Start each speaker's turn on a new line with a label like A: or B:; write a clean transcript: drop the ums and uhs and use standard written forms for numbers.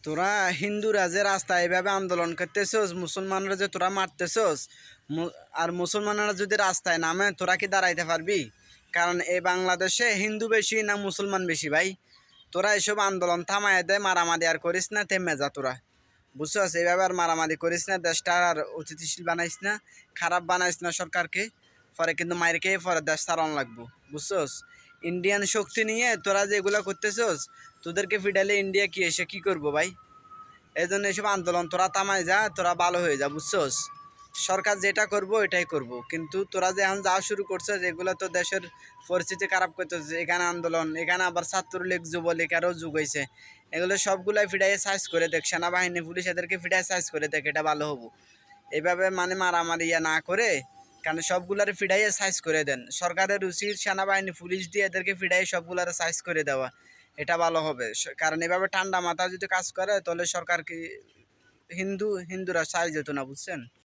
A: তোরা হিন্দুরা যে রাস্তায় এভাবে আন্দোলন করতেছস, মুসলমানরা যে তোরা মারতেছস, আর মুসলমানরা যদি রাস্তায় নামে তোরা কি দাঁড়াইতে পারবি? কারণ এই বাংলাদেশে হিন্দু বেশি না মুসলমান বেশি ভাই? তোরা এসব আন্দোলন থামায় দে, মারামারি আর করিস না, থেমে যা তোরা। বুঝছস? এইভাবে আর মারামারি করিস না, দেশটা আর অস্থিতিশীল বানাইস না, খারাপ বানাইস না সরকারকে। পরে কিন্তু মাইর খেয়ে পরে দেশ চালান লাগবো। বুঝছস? ইন্ডিয়ান শক্তি নিয়ে তোরা যে এগুলা করতেছস, তোদেরকে ফিডালে ইন্ডিয়া কি এসে কি করবো ভাই? এই জন্য এইসব আন্দোলন তোরা থামায় যা, তোরা ভালো হয়ে যা। বুঝছস? সরকার যেটা করবো এটাই করব, কিন্তু তোরা যে এখন যা শুরু করছিস এগুলো তো দেশের পরিস্থিতি খারাপ করতেছে। এখানে আন্দোলন, এখানে আবার ছাত্রলীগ যুবলীগ আরও যুগ হয়েছে, এগুলো সবগুলাই ফিডাইয়ে সাইজ করে দেখ, সেনাবাহিনী পুলিশ এদেরকে ফিডাই সাইজ করে দেখ, এটা ভালো হবো। এইভাবে মানে মারামারি না করে, কারণ সবগুলার ফিডাইয়ে সাইজ করে দেন। সরকারের উচিত সেনাবাহিনী পুলিশ দিয়ে এদেরকে ফিডাই সবগুলার সাইজ করে দেওয়া, এটা ভালো হবে। কারণ এভাবে ঠান্ডা মাথা যদি কাজ করে তাহলে সরকার কি হিন্দুরা সাইজ যেত না, বুঝছেন?